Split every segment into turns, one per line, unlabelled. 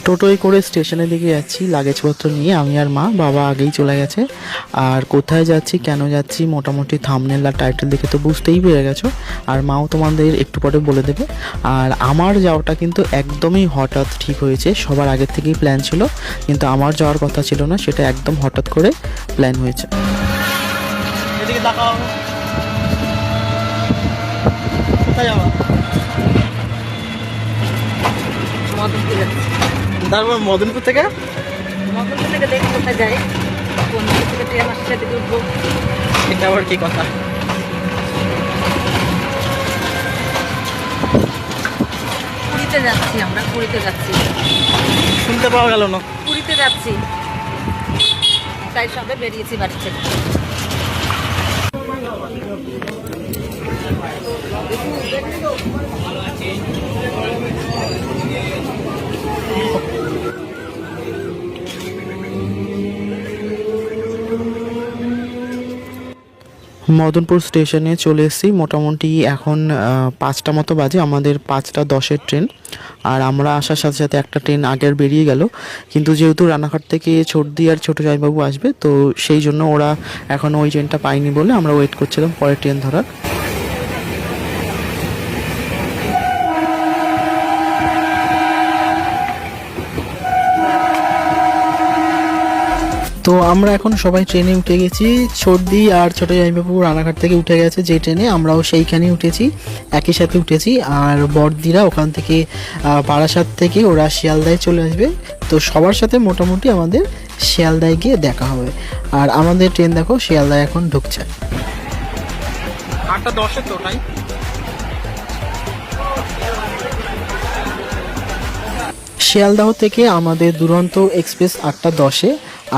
টোটোয় করে স্টেশনের দিকে যাচ্ছি লাগেজপত্র নিয়ে। আমি আর মা, বাবা আগেই চলে গেছে। আর কোথায় যাচ্ছি, কেন যাচ্ছি, মোটামুটি থাম্বনেল আর টাইটেল দেখে তো বুঝতেই পেরে গেছো। আর মাও তোমাদের একটু পরে বলে দেবে। আর আমার যাওয়াটা কিন্তু একদমই হঠাৎ ঠিক হয়েছে, সবার আগের থেকেই প্ল্যান ছিল, কিন্তু আমার যাওয়ার কথা ছিল না, সেটা একদম হঠাৎ করে প্ল্যান হয়েছে।
এদিকে তাকাও, কোথায় যাওয়া?
মদনপুর যাচ্ছি।
তারপর মদনপুর থেকে
দেখি কোথায় যাই, কোন দিক থেকে ট্রেন আসছে সেদিকে উঠবো।
এটা আবার কি কথা?
পুরীতে যাচ্ছি, আমরা পুরীতে যাচ্ছি।
শুনতে পাওয়া গেল না।
পুরীতে যাচ্ছি, তাই সবে বেরিয়েছি বাড়ি থেকে।
মদনপুর স্টেশনে চলে এসেছি। মোটামুটি এখন 5টা মতো বাজে, আমাদের 5:10-এর ট্রেন। আর আমরা আসার সাথে সাথে একটা ট্রেন আগের বেরিয়ে গেল, কিন্তু যেহেতু রানাঘাট থেকে ছোটদি আর ছোটো জামাইবাবু আসবে, তো সেই জন্য ওরা এখন ওই ট্রেনটা পায়নি বলে আমরা ওয়েট করছিলাম পরের ট্রেন ধরার। তো আমরা এখন সবাই ট্রেনে উঠে গেছি। ছোটদি আর ছোটো জামাইবাবু রানাঘাট থেকে উঠে গেছে যে ট্রেনে, আমরাও সেইখানেই উঠেছি, একই সাথে উঠেছি। আর বড়দিরা ওখান থেকে বারাসাত থেকে ওরা শিয়ালদায় চলে আসবে। তো সবার সাথে মোটামুটি আমাদের শিয়ালদায় গিয়ে দেখা হবে। আর আমাদের ট্রেন দেখো শিয়ালদায় এখন ঢুকছে।
8:10 তো টাইম।
শিয়ালদাহ থেকে আমাদের দুরন্ত এক্সপ্রেস 8:10-এ।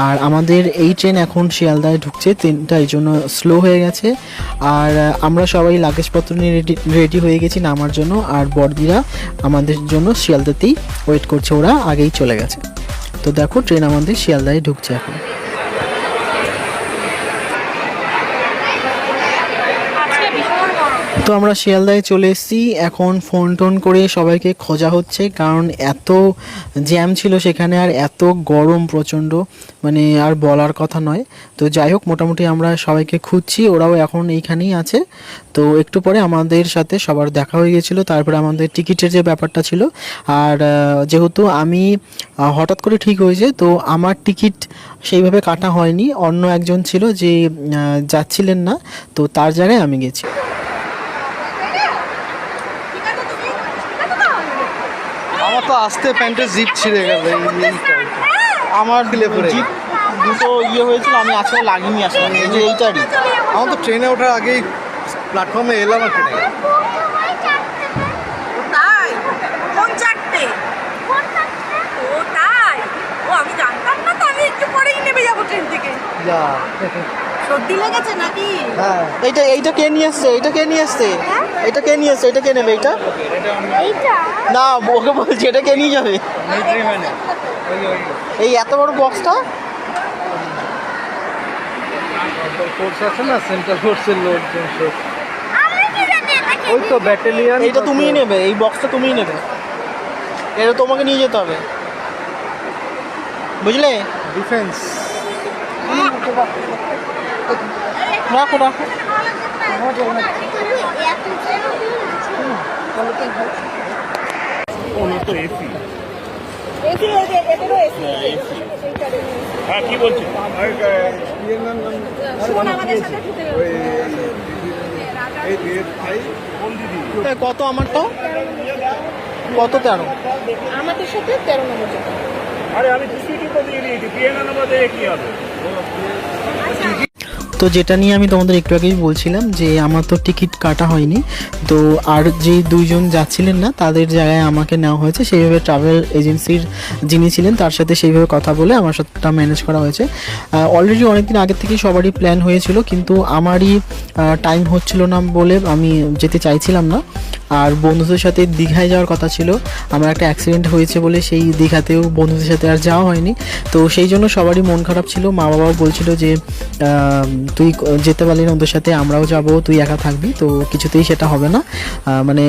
আর আমাদের এই ট্রেন এখন শিয়ালদায় ঢুকছে, ট্রেনটা এই জন্য স্লো হয়ে গেছে। আর আমরা সবাই লাগেজপত্র নিয়ে রেডি হয়ে গেছি নামার জন্য। আর বড়দিরা আমাদের জন্য শিয়ালদাতেই ওয়েট করছে, ওরা আগেই চলে গেছে। তো দেখো ট্রেন আমাদের শিয়ালদায় ঢুকছে এখন। তো আমরা শিয়ালদায় চলে এসেছি। এখন ফোন টোন করে সবাইকে খোঁজা হচ্ছে, কারণ এত জ্যাম ছিল সেখানে, আর এত গরম প্রচণ্ড, মানে আর বলার কথা নয়। তো যাই হোক, মোটামুটি আমরা সবাইকে খুঁজছি, ওরাও এখন এইখানেই আছে। তো একটু পরে আমাদের সাথে সবার দেখা হয়ে গেছিলো। তারপরে আমাদের টিকিটের যে ব্যাপারটা ছিল, আর যেহেতু আমি হঠাৎ করে ঠিক হয়েছে, তো আমার টিকিট সেইভাবে কাটা হয়নি, অন্য একজন ছিল যে যাচ্ছিলেন না, তো তার জায়গায় আমি গেছি।
আমার তো আসতে প্যান্টের জিপ ছিঁড়ে গেল। আমার জিপ দুটো হয়েছিল, আমি আজকে লাগিনি আসলে, এই যে এইটারই। আমার তো ট্রেনে ওঠার আগেই প্ল্যাটফর্মে এলাম আর কেটে গেল।
তাই কোন চারটে? ও তাই, ও আমি জানতাম না, তো আমি একটু পরেই নেমে যাবো ট্রেন থেকে। সর্দি লেগেছে নাকি?
হ্যাঁ, এইটা কে নিয়ে আসছে? এটা কে নিয়ে আসছে? এটা কে নিয়ে আসছে? এটা কে নেবে? এটা না, ওকে বলছি এটা কে নিয়ে যাবে? এই এত বড় বক্সটা ফোর্স আছে না, সেন্ট্রাল ফোর্সের লোকজন সব, ওই তো ব্যাটালিয়ন। এইটা তুমিই নেবে, এই বক্সটা তুমিই নেবে, এটা তোমাকে নিয়ে যেতে হবে, বুঝলে? ডিফেন্স। রাখো রাখো।
হ্যাঁ, কি বলছিস?
কত আমারটা? কত? 13।
আমাদের সাথে 13 নম্বর।
আরে আমি টিকিটই তো দিয়ে দিয়েছি, পিএনএ নাম্বার দিয়ে কি হবে?
তো যেটা নিয়ে আমি তোমাদের একটু আগেই বলছিলাম যে আমার তো টিকিট কাটা হয়নি, তো আর যে দুইজন যাচ্ছিলেন না তাদের জায়গায় আমাকে নেওয়া হয়েছে। সেইভাবে ট্রাভেল এজেন্সির যিনি ছিলেন তার সাথে সেইভাবে কথা বলে আমার সাথে ম্যানেজ করা হয়েছে। অলরেডি অনেকদিন আগে থেকেই সবারই প্ল্যান হয়েছিল, কিন্তু আমারই টাইম হচ্ছিল না বলে আমি যেতে চাইছিলাম না। আর বন্ধুদের সাথে দীঘায় যাওয়ার কথা ছিল, আমার একটা অ্যাক্সিডেন্ট হয়েছে বলে সেই দীঘাতেও বন্ধুদের সাথে আর যাওয়া হয়নি। তো সেই জন্য সবারই মন খারাপ ছিল। মা বাবাও বলছিল যে তুই যেতে পারলি না ওদের সাথে, আমরাও যাব, তুই একা থাকবি। তো কিছুতেই সেটা হবে না, মানে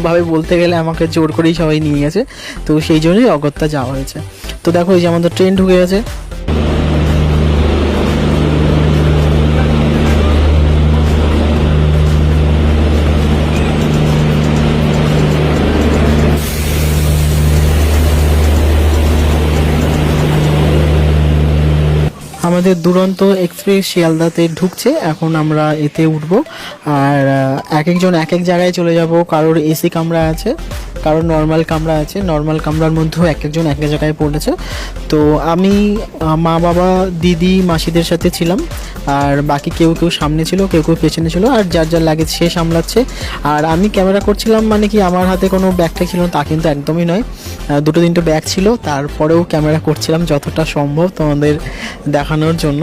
ভাবে বলতে গেলে আমাকে জোর করেই সবাই নিয়ে গেছে, তো সেই জন্যই অগত্যা যাওয়া হয়েছে। তো দেখো এই যে আমাদের ট্রেন ঢুকে গেছে। আমাদের দুরন্ত এক্সপ্রেস শিয়ালদাতে ঢুকছে, এখন আমরা এতে উঠবো। আর এক একজন এক এক জায়গায় চলে যাব। কারোর এসি কামরা আছে, কারোর নর্মাল কামরা আছে। নর্মাল কামরার মধ্যেও এক একজন এক এক জায়গায় পড়েছে। তো আমি মা বাবা দিদি মাসিদের সাথে ছিলাম, আর বাকি কেউ কেউ সামনে ছিল, কেউ কেউ পেছনে ছিল, আর যার যার লাগেজ সে সামলাচ্ছে। আর আমি ক্যামেরা করছিলাম, মানে কি আমার হাতে কোনো ব্যাগটা ছিল না তা কিন্তু একদমই নয়, দুটো তিনটে ব্যাগ ছিল। তারপরেও ক্যামেরা করছিলাম যতটা সম্ভব তোমাদের দেখানোর জন্য।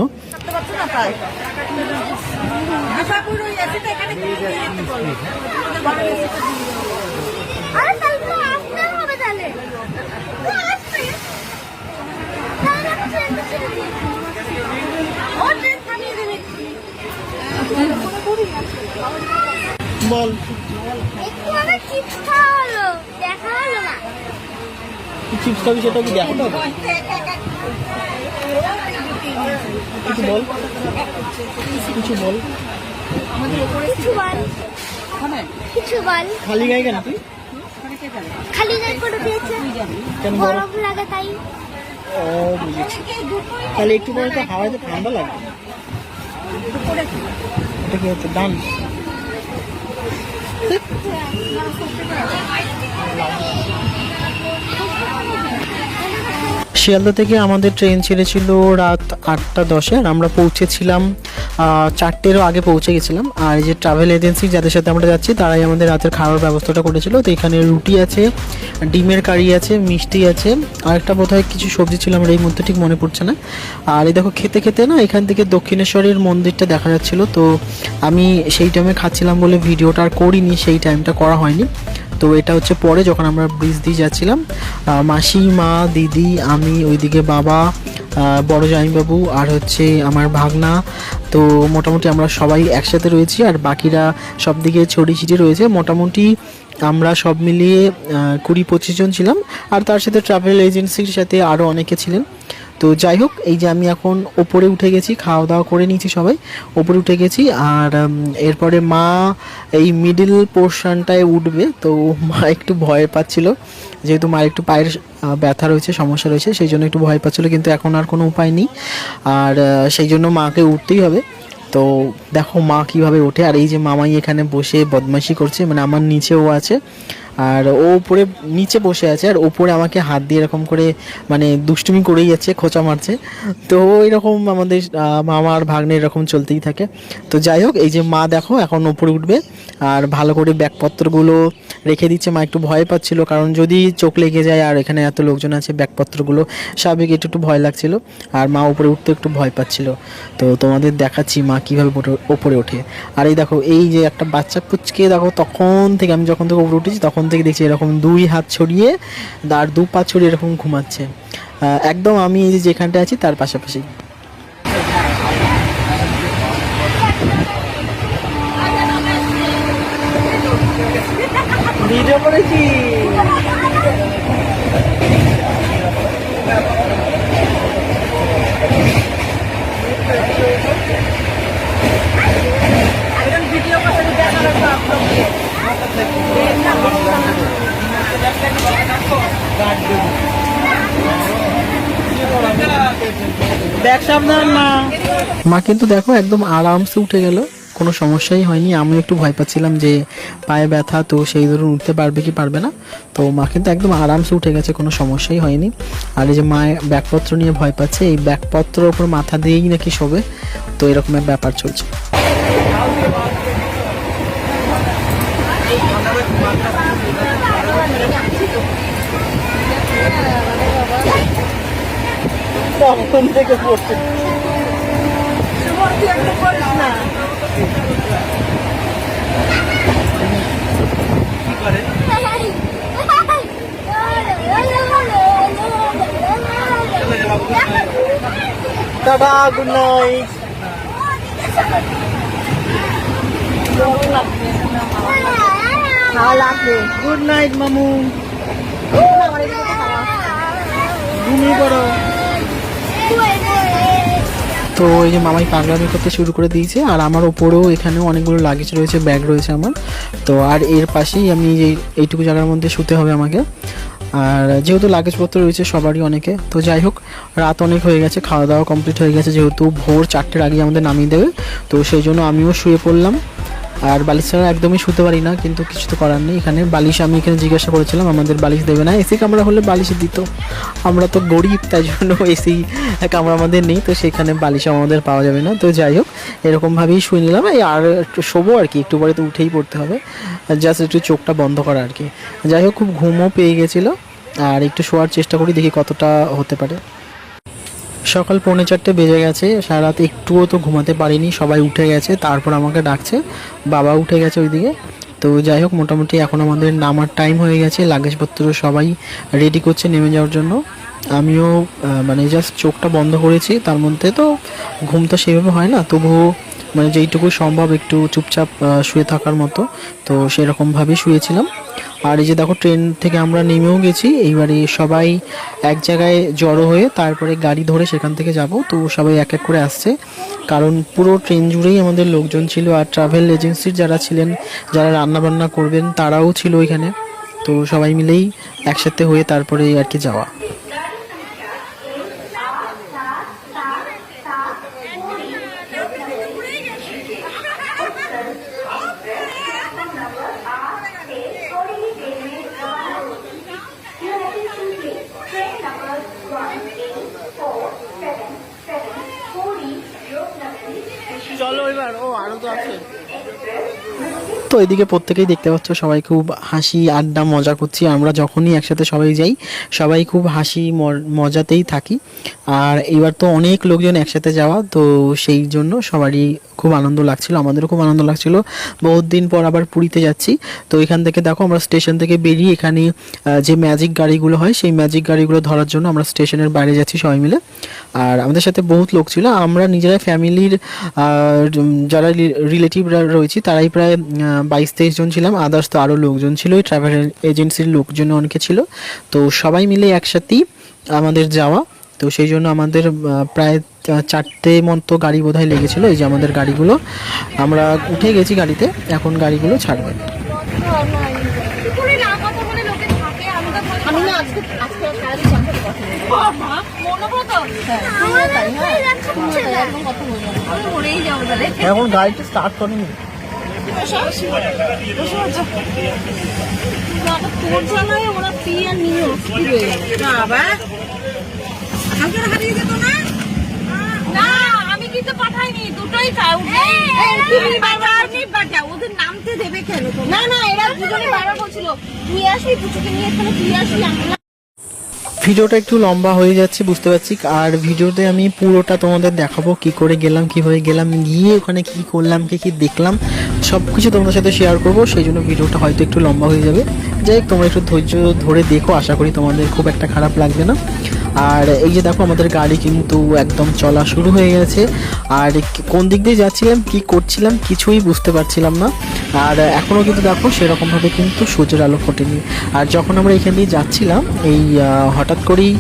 বল চিপস খাবি, সেটা কি দেখো? কিছু বল, কিছু বল,
কিছু বল।
খালি গায়ে কেন তুই?
খালি গায়ে করে দিয়েছে,
কেন?
গরম লাগে তাই।
ও বুঝেছি। তাহলে একটু পরে তো হাওয়াতে ঠান্ডা লাগে। এটা কি হচ্ছে ডান? শিয়ালদা থেকে আমাদের ট্রেন ছেড়েছিল রাত 8:10 আর আমরা পৌঁছেছিলাম 4টেরও আগে পৌঁছে গেছিলাম। আর এই যে ট্রাভেল এজেন্সি যাদের সাথে আমরা যাচ্ছি তারাই আমাদের রাতের খাওয়ার ব্যবস্থাটা করেছিল। তো এখানে রুটি আছে, ডিমের কারি আছে, মিষ্টি আছে, আর একটা বোধহয় কিছু সবজি ছিল, আমার এই মধ্যে ঠিক মনে পড়ছে না। আর এই দেখো খেতে খেতে না এখান থেকে দক্ষিণেশ্বরের মন্দিরটা দেখা যাচ্ছিল। তো আমি সেই টাইমে খাচ্ছিলাম বলে ভিডিওটা আর করিনি, সেই টাইমটা করা হয়নি। তো এটা হচ্ছে পরে যখন আমরা ব্রিজ দিয়ে যাচ্ছিলাম, মাসি, মা, দিদি, আমি, ওইদিকে বাবা, বড় জামাইবাবু আর হচ্ছে আমার ভাগনা। তো মোটামুটি আমরা সবাই একসাথে রয়েছি, আর বাকিরা সব দিকে ছড়িয়ে ছিটিয়ে রয়েছে। মোটামুটি আমরা সব মিলিয়ে 20-25 জন ছিলাম, আর তার সাথে ট্রাভেল এজেন্সির সাথে আরও অনেকে ছিলেন। তো যাই হোক, এই যে আমি এখন ওপরে উঠে গেছি, খাওয়া দাওয়া করে নিয়েছি সবাই, ওপরে উঠে গেছি। আর এরপরে মা এই মিডিল পোর্শনটায় উঠবে, তো মা একটু ভয় পাচ্ছিল, যেহেতু মার একটু পায়ের ব্যথা রয়েছে, সমস্যা রয়েছে, সেই জন্য একটু ভয় পাচ্ছিলো। কিন্তু এখন আর কোনো উপায় নেই, আর সেই জন্য মাকে উঠতেই হবে। তো দেখো মা কীভাবে ওঠে। আর এই যে মামাই এখানে বসে বদমাইশি করছে, মানে আমার নিচেও আছে, আর ও উপরে নিচে বসে আছে, আর ওপরে আমাকে হাত দিয়ে এরকম করে মানে দুষ্টুমি করেই যাচ্ছে, খোঁচা মারছে। তো এরকম আমাদের মামার ভাগ্নে এরকম চলতেই থাকে। তো যাই হোক, এই যে মা দেখো এখন উপরে উঠবে, আর ভালো করে ব্যাগপত্রগুলো রেখে দিচ্ছে। মা একটু ভয় পাচ্ছিল, কারণ যদি চোখ লেগে যায়, আর এখানে এত লোকজন আছে, ব্যাগপত্রগুলো স্বাভাবিক একটু ভয় লাগছিল, আর মা উপরে উঠতে একটু ভয় পাচ্ছিল। তো তোমাদের দেখাচ্ছি মা কীভাবে ওপরে ওঠে। আর এই দেখো, এই যে একটা বাচ্চা পুচকে দেখো, তখন থেকে আমি যখন থেকে উপরে উঠেছি তখন থেকে দেখছি এরকম 2 হাত ছড়িয়ে আর 2 পা ছড়িয়ে এরকম ঘুমাচ্ছে, একদম আমি এই যে যেখানটা আছি তার পাশাপাশি। ভিডিও করেছি। মা কিন্তু দেখো একদম আরামসে উঠে গেল, কোনো সমস্যাই হয়নি। আমি একটু ভয় পাচ্ছিলাম যে পায়ে ব্যথা, তো সেই ধরুন উঠতে পারবে কি পারবে না। তো মা কিন্তু একদম আরামসে উঠে গেছে, কোনো সমস্যাই হয়নি। আর এই যে মা ব্যাগপত্র নিয়ে ভয় পাচ্ছে, এই ব্যাগপত্রের ওপর মাথা দিয়েই নাকি শোবে, তো এরকম এক ব্যাপার চলছে। তখন থেকে পড়ছে টাটা, গুড নাইট।
খাওয়া লাগবে।
গুড নাইট মামু, ঘুমিয়ে পড়ো। তো এই যে মামাই পাগলামি করতে শুরু করে দিয়েছে, আর আমার ওপরেও এখানেও অনেকগুলো লাগেজ রয়েছে, ব্যাগ রয়েছে আমার। তো আর এর পাশেই আমি এইটুকু জায়গার মধ্যে শুতে হবে আমাকে। আর যেহেতু লাগেজপত্র রয়েছে সবারই অনেকে, তো যাই হোক রাত অনেক হয়ে গেছে, খাওয়া দাওয়া কমপ্লিট হয়ে গেছে, যেহেতু ভোর 4টের আগে আমাদের নামিয়ে দেবে। তো সেই জন্য আমিও শুয়ে পড়লাম। আর বালিশ ছাড়া একদমই শুতে পারি না, কিন্তু কিছু তো করার নেই। এখানে বালিশ আমি এখানে জিজ্ঞাসা করেছিলাম, আমাদের বালিশ দেবে না। এসি কামরা হলে বালিশ দিত, আমরা তো গরিব, তাই জন্য এসি কামরা আমাদের নেই, তো সেখানে বালিশ আমাদের পাওয়া যাবে না। তো যাই হোক এরকমভাবেই শুয়ে নিলাম। এই আর একটু শোবো আর কি, একটু পরে তো উঠেই পড়তে হবে, জাস্ট একটু চোখটা বন্ধ করা আর কি। যাই হোক খুব ঘুমও পেয়ে গেছিলো, আর একটু শোয়ার চেষ্টা করি, দেখি কতটা হতে পারে। সকাল 3:45 বেজে গেছে, সারা রাত একটুও তো ঘুমাতে পারিনি, সবাই উঠে গেছে, তারপর আমাকে ডাকছে, বাবা উঠে গেছে ওইদিকে। তো যাই হোক মোটামুটি এখন আমাদের নামার টাইম হয়ে গেছে, লাগেজপত্র সবাই রেডি করছে নেমে যাওয়ার জন্য। আমিও মানে জাস্ট চোখটা বন্ধ করেছি, তার মধ্যে তো ঘুম তো সেভাবে হয় না, তবুও মানে যেইটুকু সম্ভব একটু চুপচাপ শুয়ে থাকার মতো, তো সেরকমভাবেই শুয়েছিলাম। আর এই যে দেখো ট্রেন থেকে আমরা নেমেও গেছি, এইবারে সবাই এক জায়গায় জড়ো হয়ে তারপরে গাড়ি ধরে সেখান থেকে যাব। তো সবাই এক এক করে আসছে, কারণ পুরো ট্রেন জুড়েই আমাদের লোকজন ছিল, আর ট্রাভেল এজেন্সির যারা ছিলেন, যারা রান্নাবান্না করবেন তারাও ছিল এখানে। তো সবাই মিলেই একসাথে হয়ে তারপরে আর কি যাওয়া।
চলো এবার, ও আরো তো আছে।
তো এদিকে প্রত্যেকেই দেখতে পাচ্ছ সবাই খুব হাসি আড্ডা মজা করছি। আমরা যখনই একসাথে সবাই যাই সবাই খুব হাসি মজাতেই থাকি। আর এবার তো অনেক লোকজন একসাথে যাওয়া, তো সেই জন্য সবারই খুব আনন্দ লাগছিল, আমাদেরও খুব আনন্দ লাগছিল। বহুত দিন পর আবার পুরীতে যাচ্ছি। তো এখান থেকে দেখো আমরা স্টেশন থেকে বেরিয়ে এখানে যে ম্যাজিক গাড়িগুলো হয় সেই ম্যাজিক গাড়িগুলো ধরার জন্য আমরা স্টেশনের বাইরে যাচ্ছি সবাই মিলে। আর আমাদের সাথে বহুত লোক ছিল, আমরা নিজেরা ফ্যামিলির যারা রিলেটিভরা রয়েছে তারাই প্রায় 22-23 জন ছিলাম, আদার্স তো আরও লোকজন ছিল, ওই ট্রাভেল এজেন্সির লোকজন অনেকে ছিল। তো সবাই মিলে একসাথেই আমাদের যাওয়া, তো সেই জন্য আমাদের প্রায় 4টে মতো গাড়ি বোধহয় লেগেছিলো। এই যে আমাদের গাড়িগুলো, আমরা উঠে গেছি গাড়িতে, এখন গাড়িগুলো ছাড়বে।
আমি না আজকে সারাদিন জানতে কথা বলেই যাবো তাহলে।
এখন গাড়িটা স্টার্ট করেনি,
তোর জানায় ওরা পিয়া নিয়ে হারিয়ে যেত না। না আমি কিন্তু পাঠাইনি, দুটোই ওদের নামতে দেবে কেন? না না এরা দুজনে বারবার বলছিল তুই আসবি, পুচুকে নিয়ে এখানে তুই আসবি।
ভিডিওটা একটু লম্বা হয়ে যাচ্ছে বুঝতে পারছি, আর ভিডিওতে আমি পুরোটা তোমাদের দেখাবো কি করে গেলাম, কীভাবে গেলাম, গিয়ে ওখানে কি করলাম, কি দেখলাম, সব কিছু তোমাদের সাথে শেয়ার করবো। সেই জন্য ভিডিওটা হয়তো একটু লম্বা হয়ে যাবে। যাই হোক তোমরা একটু ধৈর্য ধরে দেখো, আশা করি তোমাদের খুব একটা খারাপ লাগবে না। আর এই যে দেখো আমাদের গাড়ি কিন্তু একদম চলা শুরু হয়ে গেছে, আর কোন দিক দিয়ে যাচ্ছিলাম কি করছিলাম কিছুই বুঝতে পারছিলাম না। আর এখনও কিন্তু দেখো সেরকমভাবে কিন্তু সূর্যের আলো ফোটেনি। আর যখন আমরা এখান দিয়ে যাচ্ছিলাম এই হঠাৎ করেই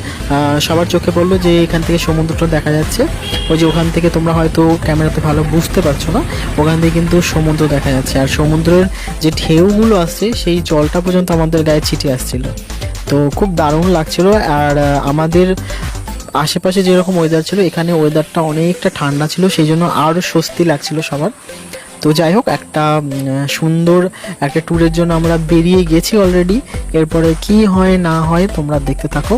সবার চোখে পড়লো যে এখান থেকে সমুদ্রটা দেখা যাচ্ছে। ওই যে ওখান থেকে তোমরা হয়তো ক্যামেরাতে ভালো বুঝতে পারছো না, ওখান থেকে কিন্তু সমুদ্র দেখা যাচ্ছে, আর সমুদ্রের যে ঢেউগুলো আসছে সেই জলটা পর্যন্ত আমাদের গায়ে ছিটে আসছিল। তো খুব দারুণ লাগছিল। আর আমাদের আশেপাশে যেরকম ওয়েদার ছিল এখানে ওয়েদারটা অনেকটা ঠান্ডা ছিল, সেই জন্য আরও স্বস্তি লাগছিল সবার। তো যাই হোক একটা সুন্দর একটা ট্যুরের জন্য আমরা বেরিয়ে গেছি অলরেডি। এরপরে কি হয় না হয় তোমরা দেখতে থাকো।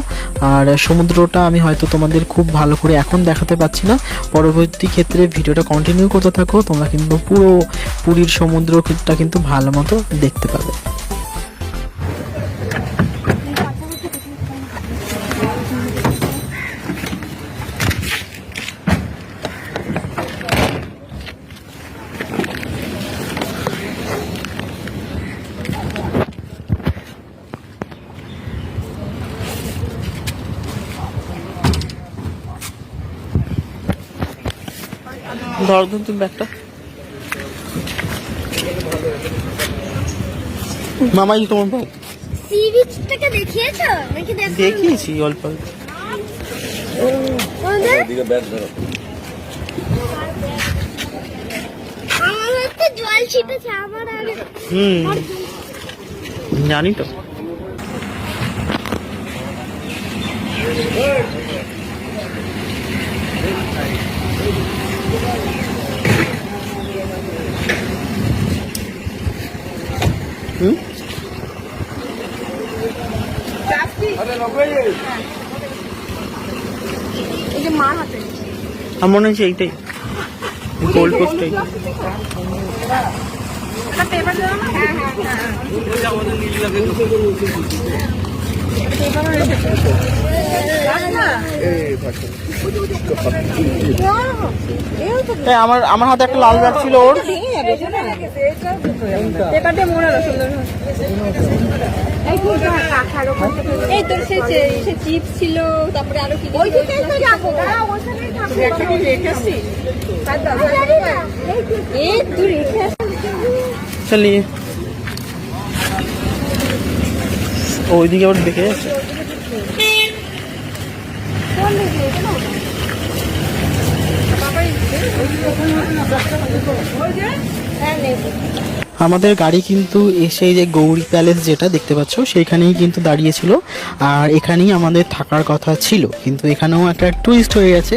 আর সমুদ্রটা আমি হয়তো তোমাদের খুব ভালো করে এখন দেখাতে পারছি না, পরবর্তী ক্ষেত্রে ভিডিওটা কন্টিনিউ করতে থাকো, তোমরা কিন্তু পুরো পুরীর সমুদ্রটা কিন্তু ভালো মতো দেখতে পাবে। ধর তুমি ব্যাগটা। মামাই তোমার ভাই
সি বিচটাকে দেখিয়েছো নাকি দেখো?
দেখিয়েছি অল্প অল্প।
আমার একটা জল ছিটেছে আমার আগে।
জানি তো।
এই যে মার হাতে
আমার মনে হচ্ছে এইটাই গোল পোস্টটাই।
একটা পেপার দেবো না? হ্যাঁ হ্যাঁ পেপারও রেখেছে। রাখ না।
আমার হাতে একটা লাল ব্যাগ ছিল ওর।
পেপার দিয়ে মোড়ানো সুন্দর। এই তোর সে চিপস ছিল, তারপরে আরো কি ওই দিকে তো যাবো একটা কি রেখে আসছি এই তুই রেখে আসছিস
চলিয়ে ওইদিকে আবার দেখে যাচ্ছে। আমাদের গাড়ি কিন্তু এসে যে গৌরী প্যালেস যেটা দেখতে পাচ্ছ সেইখানেই কিন্তু দাঁড়িয়েছিল, আর এখানেই আমাদের থাকার কথা ছিল। কিন্তু এখানেও একটা টুইস্ট হয়ে গেছে,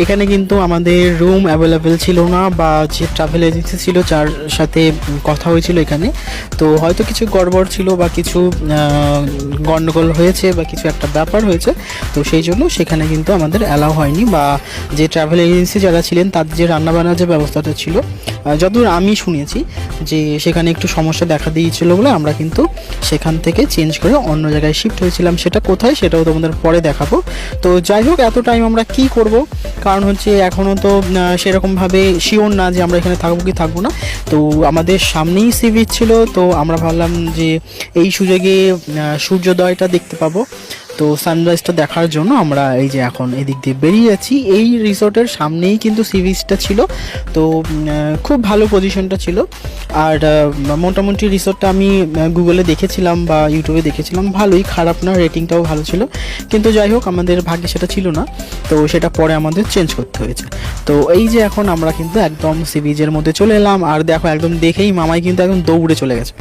এখানে কিন্তু আমাদের রুম অ্যাভেলেবেল ছিল না, বা যে ট্রাভেল এজেন্সি ছিল যার সাথে কথা হয়েছিল এখানে, তো হয়তো কিছু গড়বড় ছিল বা কিছু গণ্ডগোল হয়েছে বা কিছু একটা ব্যাপার হয়েছে, তো সেই জন্য সেখানে কিন্তু আমাদের অ্যালাউ হয়নি। বা যে ট্রাভেল এজেন্সি যারা ছিলেন তাদের যে রান্নাবান্নার যে ব্যবস্থাটা ছিল, যতদূর আমি শুনেছি যে সেখানে একটু সমস্যা দেখা দিয়েছিল বলে আমরা কিন্তু সেখান থেকে চেঞ্জ করে অন্য জায়গায় শিফট হয়েছিলাম। সেটা কোথায় সেটাও তোমাদের পরে দেখাবো। তো যাই হোক, এত টাইম আমরা কি করব, কারণ হচ্ছে এখনও তো সেরকমভাবে শিওর না যে আমরা এখানে থাকবো কি থাকবো না। তো আমাদের সামনেই সি বিচ ছিল, তো আমরা ভাবলাম যে এই সুযোগে সূর্যোদয়টা দেখতে পাবো। তো সানরাইজটা দেখার জন্য আমরা এই যে এখন এদিক দিয়ে বেরিয়ে যাচ্ছি। এই রিসোর্টের সামনেই কিন্তু সি বিচটা ছিল, তো খুব ভালো পজিশনটা ছিল। আর মোটামুটি রিসোর্টটা আমি গুগলে দেখেছিলাম বা ইউটিউবে দেখেছিলাম, ভালোই, খারাপ না, রেটিংটাও ভালো ছিল। কিন্তু যাই হোক, আমাদের ভাগ্যে সেটা ছিল না, তো সেটা পরে আমাদের চেঞ্জ করতে হয়েছে। তো এই যে এখন আমরা কিন্তু একদম সি বিচের মধ্যে চলে এলাম, আর দেখো একদম দেখেই মামাই কিন্তু একদম দৌড়ে চলে গেছে।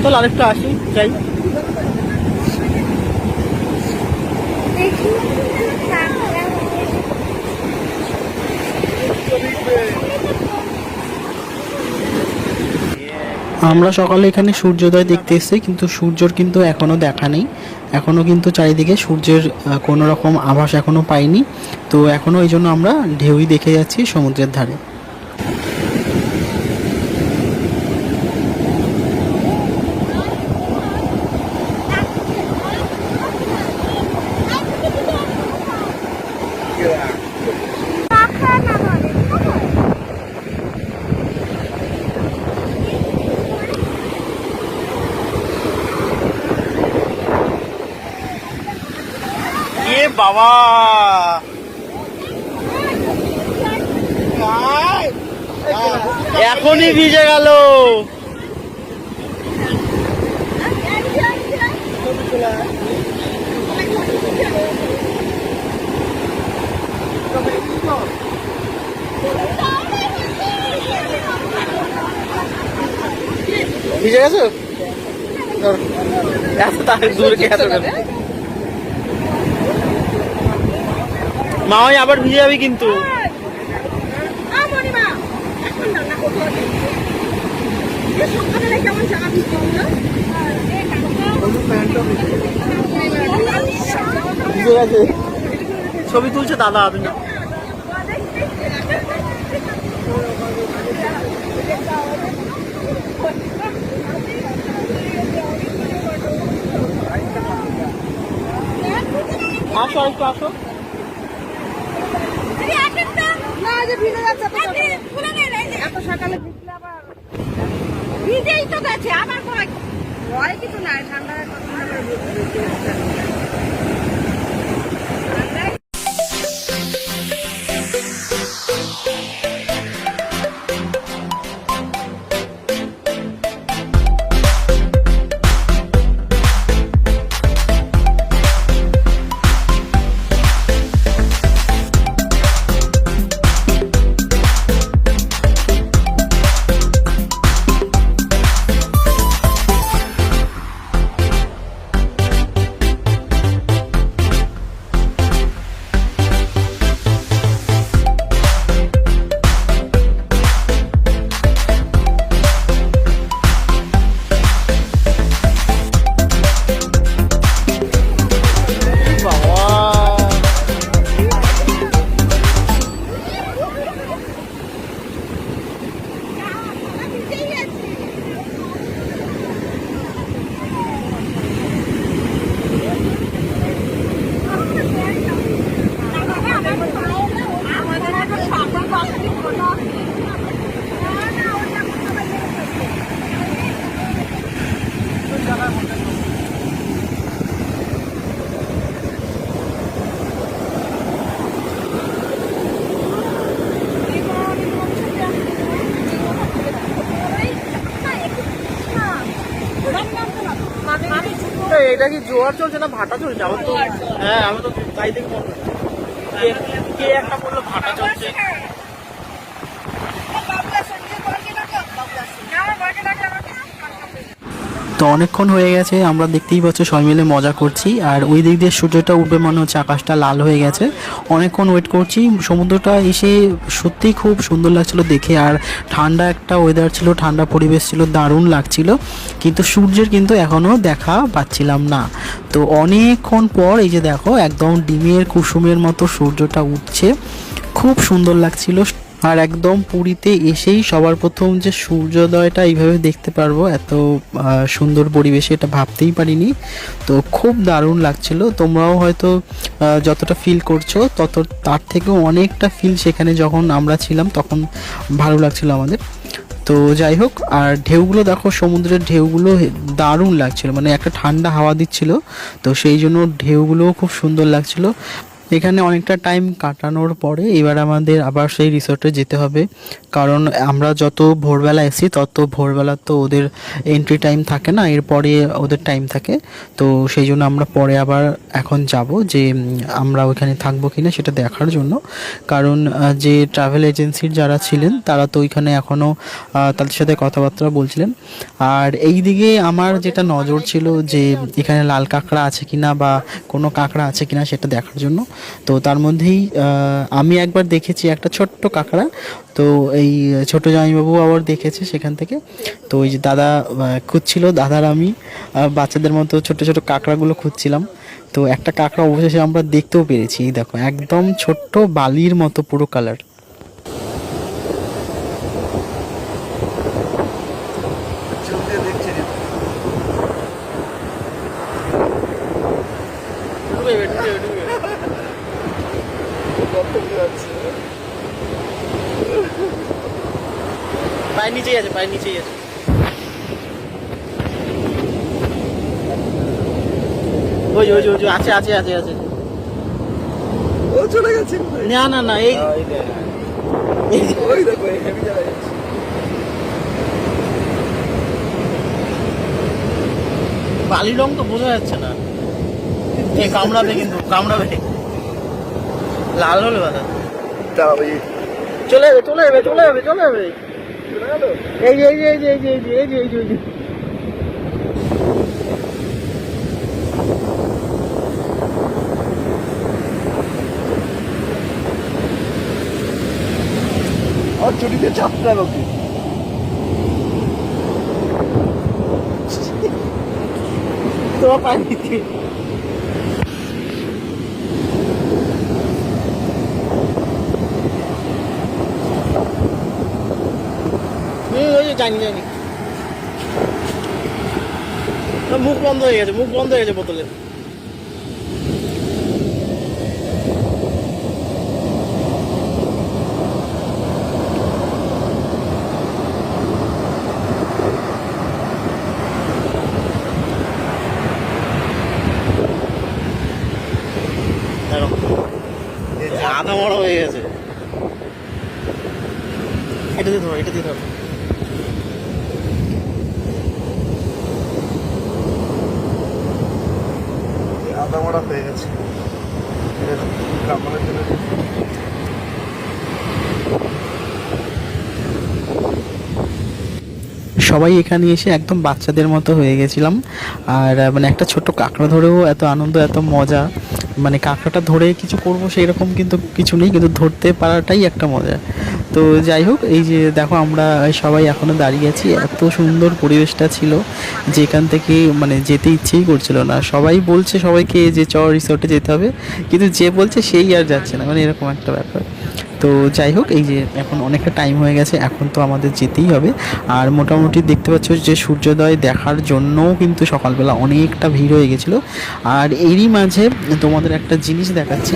চল আরেকটু আসি, যাই।
দেখি
আমরা সকালে এখানে সূর্যোদয় দেখতে এসেছি, কিন্তু সূর্যর কিন্তু এখনও দেখা নেই। এখনও কিন্তু চারিদিকে সূর্যের কোনো রকম আভাস এখনও পাইনি। তো এখনও এই জন্য আমরা ঢেউই দেখে যাচ্ছি সমুদ্রের ধারে। বাবা এখনই ভিজে গেল। ভিজে গেছো? এত দূর এত মামাই আবার ভিজে যাবি কিন্তু। ছবি তুলছে দাদা, আপনি না আসো, একটু আসো।
এত সকালে ভিজলে আবার ভিজেই তো গেছে আবার ভয় কিছু নাই, ঠান্ডা ঠান্ডা করে বলতে
এটা কি জোয়ার চলছে না ভাটা চলছে? আমার তো হ্যাঁ, আমি তো তাই দেখে মনে হচ্ছে কে একটা বললো ভাটা চলছে। তো অনেকক্ষণ হয়ে গেছে, আমরা দেখতেই পাচ্ছ সবাই মিলে মজা করছি। আর ওই দিক দিয়ে সূর্যটা উঠবে মনে হচ্ছে, আকাশটা লাল হয়ে গেছে। অনেকক্ষণ ওয়েট করছি, সমুদ্রটা এসে সত্যিই খুব সুন্দর লাগছিল দেখে। আর ঠান্ডা একটা ওয়েদার ছিল, ঠান্ডা পরিবেশ ছিল, দারুণ লাগছিল। কিন্তু সূর্যের কিন্তু এখনও দেখা পাচ্ছিলাম না। তো অনেকক্ষণ পর এই যে দেখো একদম ডিমের কুসুমের মতো সূর্যটা উঠছে, খুব সুন্দর লাগছিল। আর একদম পুরীতে এসেই সবার প্রথম যে সূর্যোদয়টা এইভাবে দেখতে পারবো এত সুন্দর পরিবেশে, এটা ভাবতেই পারিনি। তো খুব দারুণ লাগছিল। তোমরাও হয়তো যতটা ফিল করছো তার থেকেও অনেকটা ফিল সেখানে যখন আমরা ছিলাম তখন ভালো লাগছিল আমাদের। তো যাই হোক, আর ঢেউগুলো দেখো, সমুদ্রের ঢেউগুলো দারুণ লাগছিল, মানে একটা ঠান্ডা হাওয়া দিচ্ছিল। তো সেই জন্য ঢেউগুলোও খুব সুন্দর লাগছিল। এখানে অনেকটা টাইম কাটানোর পরে এবার আমাদের আবার সেই রিসর্টে যেতে হবে, কারণ আমরা যত ভোরবেলা এসেছি তত ভোরবেলা তো ওদের এন্ট্রি টাইম থাকে না, এরপরে ওদের টাইম থাকে। তো সেই জন্য আমরা পরে আবার এখন যাব যে আমরা ওইখানে থাকবো কিনা সেটা দেখার জন্য। কারণ যে ট্রাভেল এজেন্সির যারা ছিলেন তারা তো ওইখানে এখনও তাদের সাথে কথাবার্তা বলছিলেন। আর এই দিকে আমার যেটা নজর ছিল যে এখানে লাল কাঁকড়া আছে কিনা বা কোনো কাঁকড়া আছে কিনা সেটা দেখার জন্য। তো তার মধ্যেই আমি একবার দেখেছি একটা ছোট্ট কাঁকড়া। তো এই ছোট জামাইবাবু আবার দেখেছে সেখান থেকে। তো ওই যে দাদা খুঁজছিল, দাদার আমি বাচ্চাদের মতো ছোট ছোট কাঁকড়াগুলো খুঁজছিলাম। তো একটা কাঁকড়া অবশেষে আমরা দেখতেও পেরেছি। এই দেখো একদম ছোট্ট বালির মতো পুরো কালার। পায়ের নিচেই আছে, পায়ের নিচেই আছে। ওই ওই ওই আছে আছে আছে আছে।
ও চলে গেছে।
না না না, এই
ওই দেখো হেভি জায়গা যাচ্ছে।
বালির রং তো বোঝা যাচ্ছে না। কামড়াবে, কিন্তু কামড়াবে, লাল হলে বাধা। চলে যাবে চলে যাবে চলে যাবে চলে যাবে। এই যে এই যে এই যে এই যে এই যে এই যে এই যে এই যে
আর ছুটিতে চাপটা লোকে
তোমার পায়ে নিতে জানি জানি। মুখ বন্ধ হয়ে গেছে, মুখ বন্ধ হয়ে গেছে বোতলের।
আধা বড় হয়ে গেছে। এটা দিয়ে ধরো, এটা দিয়ে ধরো। আধা বড় হয়ে গেছে।
সবাই এখানে এসে একদম বাচ্চাদের মতো হয়ে গেছিলাম। আর মানে একটা ছোট্ট কাঁকড়া ধরেও এত আনন্দ, এত মজা, মানে কাঁকড়াটা ধরে কিছু করব সেই রকম কিন্তু কিছু নেই, কিন্তু ধরতে পারাটাই একটা মজা। তো যাই হোক, এই যে দেখো আমরা সবাই এখনও দাঁড়িয়ে আছি। এত সুন্দর পরিবেশটা ছিল যে এখান থেকে মানে যেতে ইচ্ছেই করছিল না। সবাই বলছে সবাইকে যে রিসর্টে যেতে হবে, কিন্তু যে বলছে সেই আর যাচ্ছে না, মানে এরকম একটা ব্যাপার। তো যাই হোক, এই যে এখন অনেকটা টাইম হয়ে গেছে, এখন তো আমাদের যেতেই হবে। আর মোটামুটি দেখতে পাচ্ছ যে সূর্যোদয় দেখার জন্যও কিন্তু সকালবেলা অনেকটা ভিড় হয়ে গেছিলো। আর এরই মাঝে তোমাদের একটা জিনিস দেখাচ্ছি।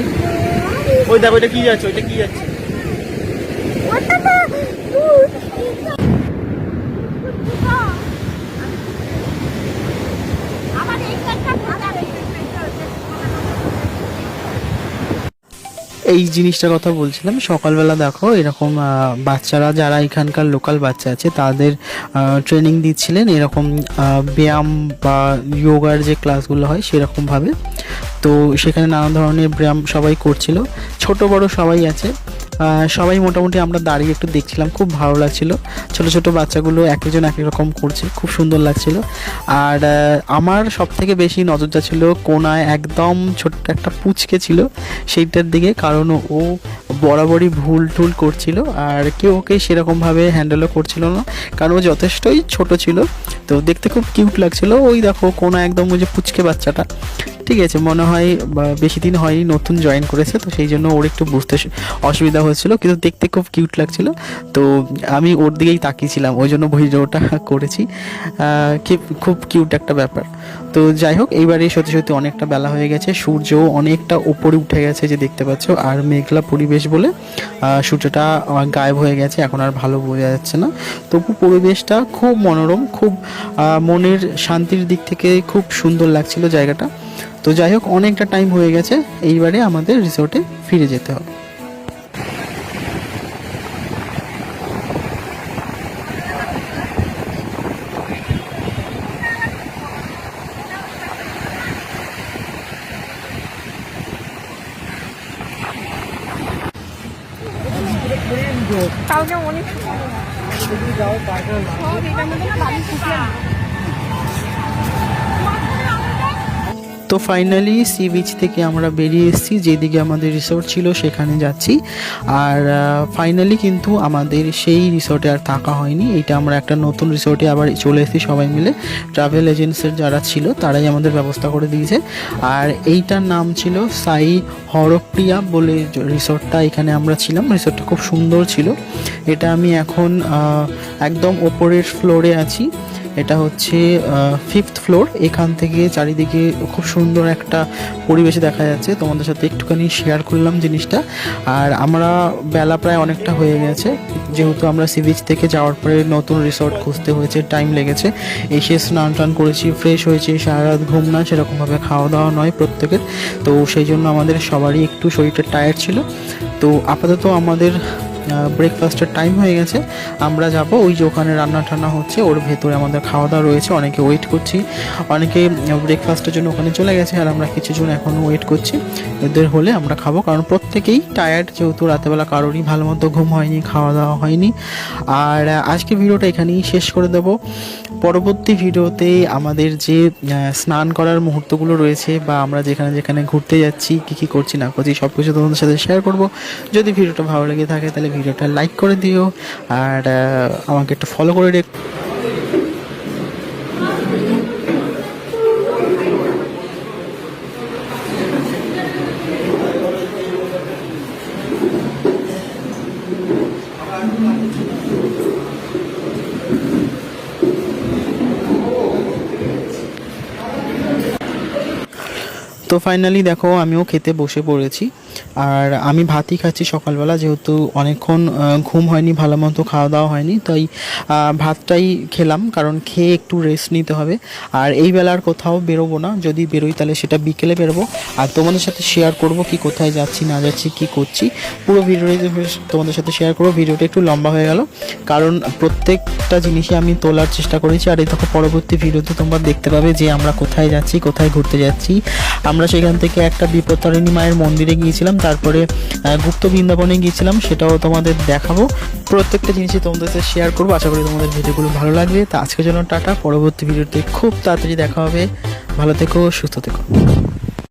ওই দেখো, ওইটা কি যাচ্ছে, ওইটা কি যাচ্ছে?
ওটা তো দুধ। আমার এই কাটটা ভালো হয়েছে।
এই জিনিসটার কথা বলছিলাম, সকালবেলা দেখো এরকম বাচ্চারা যারা এখানকার লোকাল বাচ্চা আছে তাদের ট্রেনিং দিচ্ছিলেন এরকম ব্যায়াম বা যোগার যে ক্লাসগুলো হয় সেরকমভাবে। তো সেখানে নানা ধরনের ব্যায়াম সবাই করছিল, ছোট বড় সবাই আছে। সবাই মোটামুটি আমরা দাঁড়িয়ে একটু দেখছিলাম, খুব ভালো লাগছিল। ছোট ছোট বাচ্চাগুলো এক একজন এক এক রকম করছে, খুব সুন্দর লাগছিল। আর আমার সব থেকে বেশি নজরটা ছিল কোনায় একদম ছোট্ট একটা পুচকে ছিল সেইটার দিকে, কারণ ও বরাবরই ভুল টুল করছিল আর কেউ ওকে সেরকমভাবে হ্যান্ডেলও করছিল না, কারণ ও যথেষ্টই ছোট ছিল। তো দেখতে খুব কিউট লাগছিল। ওই দেখো কোনা একদম ওই যে পুচকে বাচ্চাটা, ঠিক আছে, মনে হয় বেশি দিন হয়নি, নতুন জয়েন করেছে, তো সেই জন্য ওর একটু বুঝতে অসুবিধা হয়েছিল, কিন্তু দেখতে খুব কিউট লাগছিল। তো আমি ওর দিকেই তাকিয়েছিলাম, ওই জন্য ভিডিওটা করেছি। খুব কিউট একটা ব্যাপার। তো যাই হোক, এইবারে সত্যি সত্যি অনেকটা বেলা হয়ে গেছে, সূর্যও অনেকটা উপরে উঠে গেছে যে দেখতে পাচ্ছ। আর মেঘলা পরিবেশ বলে সূর্যটা গায়েব হয়ে গেছে, এখন আর ভালো বোঝা যাচ্ছে না। তবু পরিবেশটা খুব মনোরম, খুব মনের শান্তির দিক থেকে খুব সুন্দর লাগছিল জায়গাটা। তো যাই হোক, অনেকটা টাইম হয়ে গেছে, এইবারে আমাদের রিসোর্টে ফিরে যেতে হবে।
কালকে অনেক সব এটার মধ্যে না বালি শুকিয়ে
তো ফাইনালি সি বিচ থেকে আমরা বেরিয়ে এসেছি, যেদিকে আমাদের রিসোর্ট ছিল সেখানে যাচ্ছি। আর ফাইনালি কিন্তু আমাদের সেই রিসোর্টে আর থাকা হয়নি, এটা আমরা একটা নতুন রিসোর্টে আবার চলে এসেছি সবাই মিলে। ট্রাভেল এজেন্সির যারা ছিল তারাই আমাদের ব্যবস্থা করে দিয়েছে। আর এইটার নাম ছিল সাই হরপ্রিয়া বলে রিসোর্টটা, এখানে আমরা ছিলাম। রিসোর্টটা খুব সুন্দর ছিল। এটা আমি এখন একদম ওপরের ফ্লোরে আছি, এটা হচ্ছে 5th ফ্লোর। এখান থেকে চারিদিকে খুব সুন্দর একটা পরিবেশ দেখা যাচ্ছে, তোমাদের সাথে একটুখানি শেয়ার করলাম জিনিসটা। আর আমরা বেলা প্রায় অনেকটা হয়ে গেছে, যেহেতু আমরা সি বিচ থেকে যাওয়ার পরে নতুন রিসর্ট খুঁজতে হয়েছে, টাইম লেগেছে। এসে স্নান টান করেছি, ফ্রেশ হয়েছি, সারা রাত ঘুম না, সেরকমভাবে খাওয়া দাওয়া নয় প্রত্যেকের। তো সেই জন্য আমাদের সবারই একটু শরীরটা টায়ার্ড ছিল। তো আপাতত আমাদের ব্রেকফাস্টের টাইম হয়ে গেছে, আমরা যাব ওই যে ওখানে রান্না টান্না হচ্ছে, ওর ভেতরে আমাদের খাওয়া দাওয়া রয়েছে। অনেকে ওয়েট করছি, অনেকে ব্রেকফাস্টের জন্য ওখানে চলে গেছে, আর আমরা কিছুজন এখনও ওয়েট করছি। এদের হলে আমরা খাবো, কারণ প্রত্যেকেই টায়ার্ড, যেহেতু রাতেবেলা কারোরই ভালো মতো ঘুম হয়নি, খাওয়া দাওয়া হয়নি। আর আজকে ভিডিওটা এখানেই শেষ করে দেব। পরবর্তী ভিডিওতে আমাদের যে স্নান করার মুহূর্তগুলো রয়েছে, বা আমরা যেখানে যেখানে ঘুরতে যাচ্ছি, কী কী করছি না করছি, সব কিছু তোমাদের সাথে শেয়ার করব। যদি ভিডিওটা ভালো লেগে থাকে তাহলে ভিডিওটা লাইক করে দিও, আর আমাকে একটু ফলো করে রেখো। তো ফাইনালি দেখো আমিও খেতে বসে পড়েছি। আর আমি ভাতই খাচ্ছি সকালবেলা, যেহেতু অনেকক্ষণ ঘুম হয়নি, ভালো মতো খাওয়া দাওয়া হয়নি, তাই ভাতটাই খেলাম, কারণ খেয়ে একটু রেস্ট নিতে হবে। আর এই বেলা আর কোথাও বেরোবো না, যদি বেরোই তাহলে সেটা বিকেলে বেরোবো, আর তোমাদের সাথে শেয়ার করব কি কোথায় যাচ্ছি না যাচ্ছি কি করছি, পুরো ভিডিওটাই তোমাদের সাথে শেয়ার করবো। ভিডিওটা একটু লম্বা হয়ে গেল, কারণ প্রত্যেকটা জিনিসই আমি তোলার চেষ্টা করেছি। আর এই দেখো পরবর্তী ভিডিওতে তোমরা দেখতে পাবে যে আমরা কোথায় যাচ্ছি, কোথায় ঘুরতে যাচ্ছি। আমরা সেখান থেকে একটা বিপত্তারিণী মায়ের মন্দিরে গিয়েছিলাম, তারপরে গুপ্ত বৃন্দাবনে গিয়েছিলাম, সেটাও তোমাদের দেখাবো। প্রত্যেকটা জিনিসই তোমাদের সাথে শেয়ার করবো। আশা করি তোমাদের ভিডিওগুলো ভালো লাগবে। তা আজকের জন্য টাটা, পরবর্তী ভিডিওতে খুব তাড়াতাড়ি দেখা হবে। ভালো থেকো, সুস্থ থেকো।